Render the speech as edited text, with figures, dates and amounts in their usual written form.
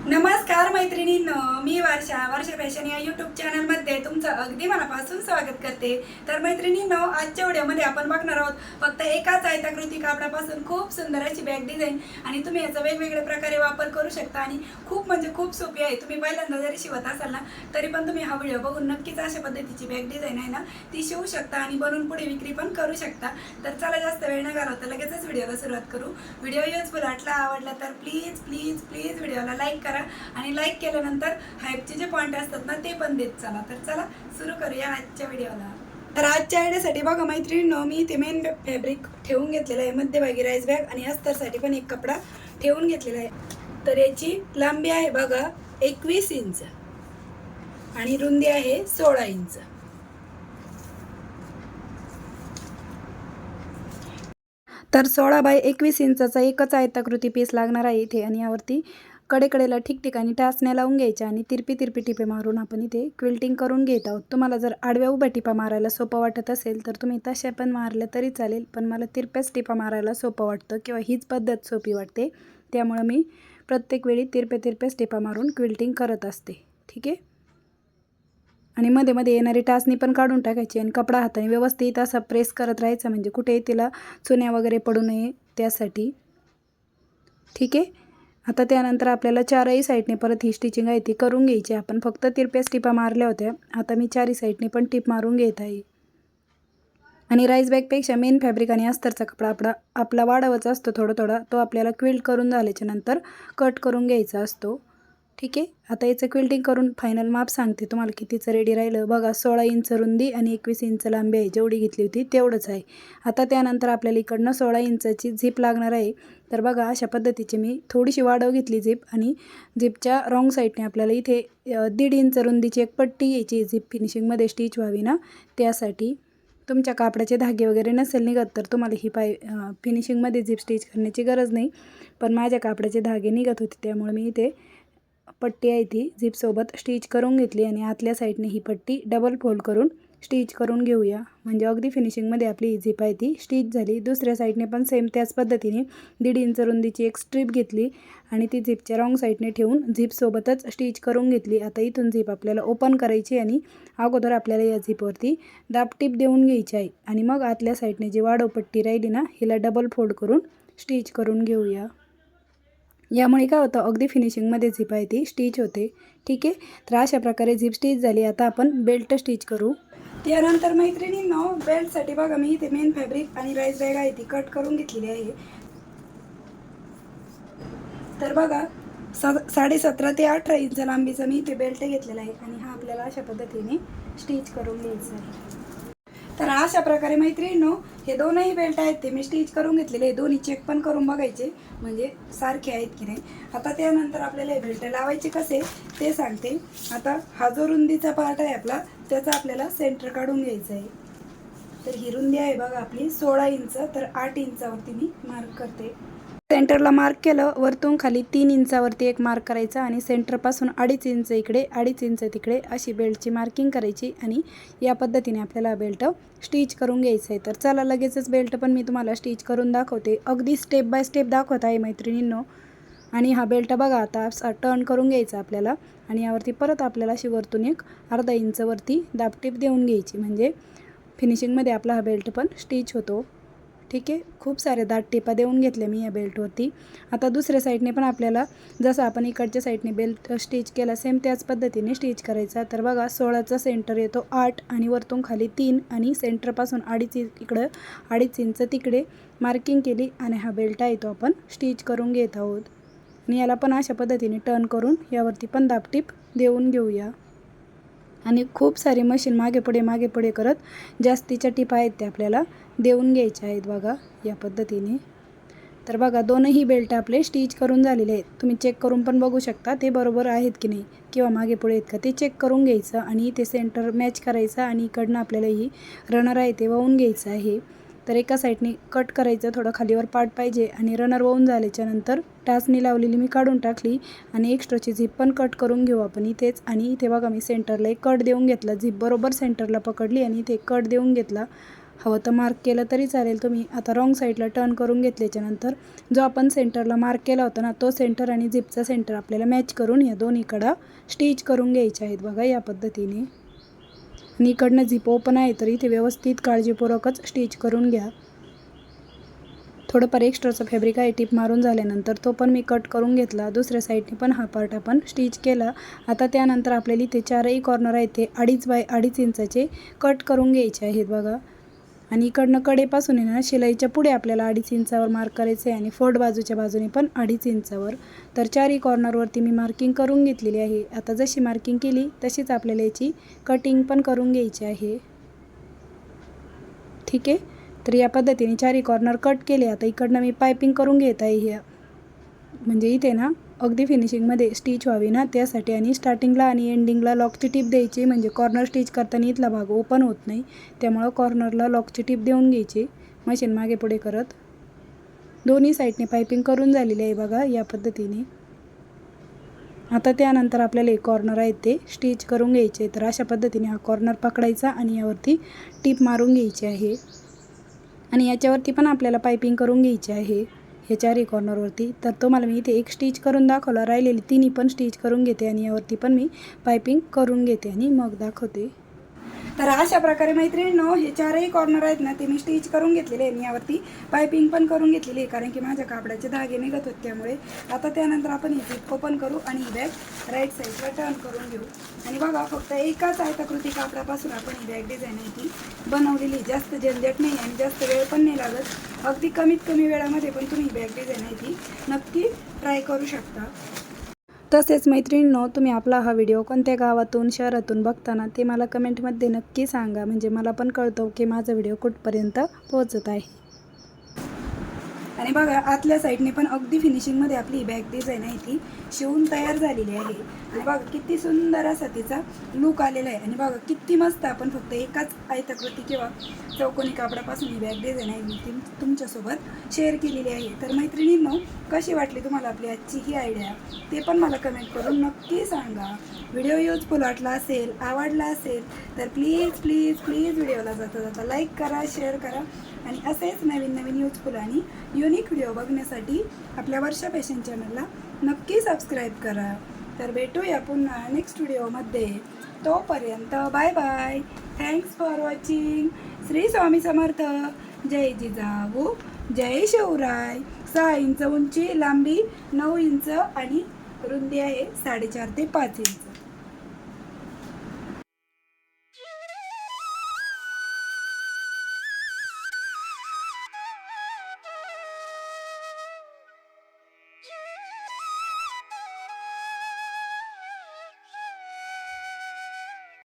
नमस्कार मैत्रिणींनो, मी वर्षा फॅशन या यूट्यूब चॅनलमध्ये तुमचं अगदी मनापासून स्वागत करते। तर मैत्रिणींनो, आजच्या व्हिडिओमध्ये आपण बघणार आहोत फक्त एकाच आयताकृती कापडापासून खूप सुंदर अशी बॅग डिझाईन आणि तुम्ही याचा वेगवेगळ्या प्रकारे वापर करू शकता आणि खूप म्हणजे खूप सोपी आहे। तुम्ही पहिल्यांदा जरी शिवत असाल ना तरी पण तुम्ही हा व्हिडिओ बघून नक्कीच अशा पद्धतीची बॅग डिझाईन आहे ना ती शिवू शकता आणि बनवून पुढे विक्री पण करू शकता। तर चला जास्त वेळ न घालवता लगेचच व्हिडिओला सुरुवात करू। व्हिडिओ युजफुल आवडला तर प्लीज प्लीज प्लीज व्हिडिओला लाईक करा आणि लाईक केल्यानंतर हाईपचे जे पॉइंट असतात ना ते पण देत चला। तर चला सुरू करूया आजच्या व्हिडिओला। तर आजच्या आयडियासाठी बघा मैत्रिणींनो, मी ते मेन फॅब्रिक ठेवून घेतलेलं आहे, मध्यभागी राईस बॅग आणि अस्तरसाठी पण एक कपडा ठेवून घेतलेला आहे। तर याची लांबी आहे बघा 21 इंच आणि रुंदी आहे 16 इंच। तर 16 बाय 21 इंचाचा एकच आयताकृती पीस लागणार आहे इथे आणि यावरती कडेकडेला ठिकठिकाणी टाचण्या लावून घ्यायच्या आणि तिरपी टिपे मारून आपण इथे क्विल्टिंग करून घेत आहोत। तुम्हाला जर आडव्या उभ्या टिपा मारायला सोपं वाटत असेल तर तुम्ही तशा पण मारल्या तरी चालेल, पण मला तिरप्याच टिपा मारायला सोपं वाटतं किंवा हीच पद्धत सोपी वाटते, त्यामुळे मी प्रत्येक वेळी तिरप्याच टिपा मारून क्विल्टिंग करत असते। ठीक आहे, आणि मध्ये मध्ये येणारी टाचणी पण काढून टाकायची आणि कपडा हाताने व्यवस्थित असा प्रेस करत राहायचा, म्हणजे कुठेही तिला चुन्या वगैरे पडू नये त्यासाठी। ठीक आहे, आता त्यानंतर आपल्याला चारही साईडने परत ही स्टिचिंग आहे ती करून घ्यायची। आपण फक्त तिरप्याच टिपा मारल्या होत्या, आता मी चारही साईडने पण टिप मारून घेत आहे। आणि राईस बॅगपेक्षा मेन फॅब्रिक आणि अस्तरचा कपडा आपला वाढवायचा असतो थोडा थोडा, तो आपल्याला क्विल्ट करून झाल्याच्या नंतर कट करून घ्यायचा असतो। ठीक आहे, आता याचं क्विल्टिंग करून फायनल माप सांगते तुम्हाला कितीचं रेडी राहिलं। बघा 16 इंच रुंदी आणि 21 इंच लांबी आहे, जेवढी घेतली होती तेवढंच आहे। आता त्यानंतर आपल्याला इकडनं 16 इंचाची झीप लागणार आहे। तर बघा अशा पद्धतीची मी थोडीशी वाढव घेतली झीप, आणि झीपच्या रॉंग साईडने आपल्याला इथे 1.5 इंच रुंदीची एक पट्टी घ्यायची, झीप फिनिशिंगमध्ये स्टिच व्हावी ना त्यासाठी। तुमच्या कापडाचे धागे वगैरे नसेल निघत तर तुम्हाला ही फिनिशिंगमध्ये झीप स्टिच करण्याची गरज नाही, पण माझ्या कापडाचे धागे निघत होते त्यामुळे मी इथे पट्टी आहे ती झीपसोबत स्टिच करून घेतली आणि आतल्या साईडने ही पट्टी डबल फोल्ड करून स्टिच करून घेऊया, म्हणजे अगदी फिनिशिंगमध्ये आपली ही झीप आहे ती स्टिच झाली। दुसऱ्या साईडने पण सेम त्याच पद्धतीने 1.5 इंच रुंदीची एक स्ट्रीप घेतली आणि ती झीपच्या रॉंग साईडने ठेवून झीपसोबतच स्टिच करून घेतली। आता इथून झीप आपल्याला ओपन करायची आणि अगोदर आपल्याला या झीपवरती दाबटीप देऊन घ्यायची आहे आणि मग आतल्या साईडने जी वाढव पट्टी राहिली ना हिला डबल फोल्ड करून स्टिच करून घेऊया। यामुळे काय होतं, अगदी फिनिशिंगमध्ये झीप आहे ती स्टिच होते। ठीक आहे, तर अशा प्रकारे झीप स्टिच झाली। आता आपण बेल्ट स्टिच करू। त्यानंतर मैत्रिणींनो, बेल्टसाठी बघा मी इथे मेन फॅब्रिक आणि राईस बॅग आहे ती कट करून घेतलेली आहे। तर बघा 17.5 ते 18 इंच लांबीचा मी इथे बेल्ट घेतलेला आहे आणि हा आपल्याला अशा पद्धतीने स्टिच करून घ्यायचा आहे। तर अशा प्रकारे मैत्रिणींनो, हे दोनही बेल्ट आहेत ते मी स्टिच करून घेतलेले आहे। दोन्ही चेक पण करून बघायचे म्हणजे सारखे आहेत की नाही। आता त्यानंतर आपल्याला हे बेल्ट लावायचे कसे ते सांगते। आता हा जो रुंदीचा पार्ट आहे आपला त्याचा आपल्याला सेंटर काढून घ्यायचा आहे। तर ही रुंदी आहे बघा आपली 16 इंच, तर 8 इंचावरती मी मार्क करते। सेंटरला मार्क केलं, वरतून खाली 3 इंचावरती एक मार्क करायचा आणि सेंटरपासून 2.5 इंच इकडे 2.5 इंच तिकडे अशी बेल्टची मार्किंग करायची आणि या पद्धतीने आपल्याला बेल्ट स्टिच करून घ्यायचं आहे। तर चला लगेचच बेल्ट पण मी तुम्हाला स्टिच करून दाखवते, अगदी स्टेप बाय स्टेप दाखवत आहे मैत्रिणींनो। आणि हा बेल्ट बघा आता असा टर्न करून घ्यायचा आपल्याला आणि यावरती परत आपल्याला अशी वरतून एक अर्धा इंचवरती दाबटीप देऊन घ्यायची, म्हणजे फिनिशिंगमध्ये आपला हा बेल्ट पण स्टिच होतो। ठीक आहे, खूप सारे दाट टिपा देऊन घेतल्या मी या बेल्टवरती। आता दुसऱ्या साईडने पण आपल्याला जसं आपण इकडच्या साईडने बेल्ट स्टिच केला सेम त्याच पद्धतीने स्टिच करायचा। तर बघा 16चा सेंटर येतो 8 आणि वरतून खाली 3 आणि सेंटरपासून 2.5 इकडं 2.5 इंच तिकडे मार्किंग केली आणि हा बेल्ट आहे तो आपण स्टिच करून घेत आहोत। आणि याला पण अशा पद्धतीने टर्न करून यावरती पण दाबटीप देऊन घेऊया आणि खूप सारी मशीन मागे पुढे करत जास्तीच्या टिपा आहेत त्या आपल्याला देऊन घ्यायच्या आहेत बघा या पद्धतीने। तर बघा दोनही बेल्ट आपले स्टिच करून झालेले आहेत, तुम्ही चेक करून पण बघू शकता ते बरोबर आहेत की नाही किंवा मागे पुढे आहेत का ते चेक करून घ्यायचं आणि ते सेंटर मॅच करायचं आणि इकडनं आपल्याला ही रनर आहे ते वाहून घ्यायचं आहे। तर एका साईडने कट करायचं, थोडं खालीवर पार्ट पाहिजे आणि रनर वाहून झाल्याच्या नंतर टाचणी लावलेली मी काढून टाकली आणि एक्स्ट्राची झीप पण कट करून घेऊ आपण इथेच। आणि इथे बघा मी सेंटरला एक कट देऊन घेतला, झीप बरोबर सेंटरला पकडली आणि इथे कट देऊन घेतला हवं तर मार्क केलं तरी चालेल तुम्ही. आता रॉंग साईडला टर्न करून घेतल्याच्यानंतर जो आपण सेंटरला मार्क केला होता ना, तो सेंटर आणि झिपचा सेंटर आपल्याला मॅच करून या दोन्हीकडं स्टिच करून घ्यायचे आहेत बघा या पद्धतीने. आणि इकडनं झिप ओपन आहे तर इथे व्यवस्थित काळजीपूर्वकच स्टिच करून घ्या. थोडंफार एक्स्ट्राचं फॅब्रिक आहे टिप मारून झाल्यानंतर तो पण मी कट करून घेतला. दुसऱ्या साईडने पण हा पार्ट आपण स्टिच केला. आता त्यानंतर आपल्याला इथे चारही कॉर्नर आहेत ते 2.5 बाय 2.5 इंचाचे कट करून घ्यायचे आहेत बघा. आणि इकडनं कडेपासून आहे ना शिलाईच्या पुढे आपल्याला 2.5 इंचावर मार्क करायचं आहे आणि फोल्ड बाजूच्या बाजूने पण 2.5 इंचावर. तर चारही कॉर्नरवरती मी मार्किंग करून घेतलेली आहे. आता जशी मार्किंग केली तशीच आपल्याला याची कटिंग पण करून घ्यायची आहे. ठीक आहे. तर या पद्धतीने चारही कॉर्नर कट केले. आता इकडनं मी पायपिंग करून घेत आहे ह्या, म्हणजे इथे ना अगदी फिनिशिंगमध्ये स्टिच व्हावी ना त्यासाठी. आणि स्टार्टिंगला आणि एंडिंगला लॉकची टीप द्यायची, म्हणजे कॉर्नर स्टिच करताना इथला भाग ओपन होत नाही, त्यामुळं कॉर्नरला लॉकची टीप देऊन घ्यायची मशीन मागे पुढे करत. दोन्ही साईडने पायपिंग करून झालेली आहे बघा या पद्धतीने. आता त्यानंतर आपल्याला एक कॉर्नर आहेत ते स्टिच करून घ्यायचे. तर अशा पद्धतीने हा कॉर्नर पकडायचा आणि यावरती टीप मारून घ्यायची आहे. आणि याच्यावरती पण आपल्याला पायपिंग करून घ्यायची आहे ह्या चारही कॉर्नरवरती. तर तुम्हाला मी इथे एक स्टिच करून दाखवला, राहिलेली तिन्ही पण स्टिच करून घेते आणि यावरती पण मी पायपिंग करून घेते आणि मग दाखवते. तर अशा प्रकारे मैत्रिणींनो हे चारही कॉर्नर आहेत ना ते मी स्टिच करून घेतलेले आहे आणि यावरती पायपिंग पण करून घेतलेली आहे, कारण की माझ्या कापडाचे धागे निघत होते त्यामुळे. आता त्यानंतर आपण ही झिप ओपन करू आणि ही बॅग राईट साईडला टर्न करून घेऊ. आणि बघा फक्त एकाच आयताकृती कापडापासून आपण ही बॅग डिझाईन आहे ती बनवलेली. जास्त झंझट नाही आणि जास्त वेळ पण नाही लागत. अगदी कमीत कमी वेळामध्ये पण तुम्ही ही बॅग डिझाईन आहे ती नक्की ट्राय करू शकता. तसेच मैत्रिणींनो तुम्ही आपला हा व्हिडिओ कोणत्या गावातून शहरातून बघताना ते मला कमेंटमध्ये नक्की सांगा, म्हणजे मला पण कळतं की माझा व्हिडिओ कुठपर्यंत पोहोचत आहे. आणि बघा आतल्या साईडने पण अगदी फिनिशिंगमध्ये आपली ही बॅग डिझाईन आहे ती शिवून तयार झालेली आहे. आणि बघा किती सुंदर असा तिचा लुक आलेला आहे. आणि बघा किती मस्त आपण फक्त एकाच आयताकृती किंवा चौकोनी कापडापासून ही बॅग डिझाईन आहे मी ती तुमच्यासोबत शेअर केलेली आहे. तर मैत्रिणींनो कशी वाटली तुम्हाला आपली आजची ही आयडिया ते पण मला कमेंट करून नक्की सांगा. व्हिडिओ युजफुल वाटला असेल, आवडला असेल तर प्लीज प्लीज प्लीज व्हिडिओला जाता जाता लाईक करा, शेअर करा आणि असेच नवीन नवीन युजफुल आणि युनिक व्हिडिओ बघण्यासाठी आपल्या वर्षा फॅशन चॅनलला नक्की सबस्क्राईब करा. तर भेटूया पुन्हा नेक्स्ट व्हिडिओमध्ये. तोपर्यंत bye bye. Thanks for watching. Shri Swami Samarth. जय जिजाऊ, जय शिवराय. 6 इंच उंची, लांबी 9 इंच आणि रुंदी आहे 4.5 ते 5 इंच.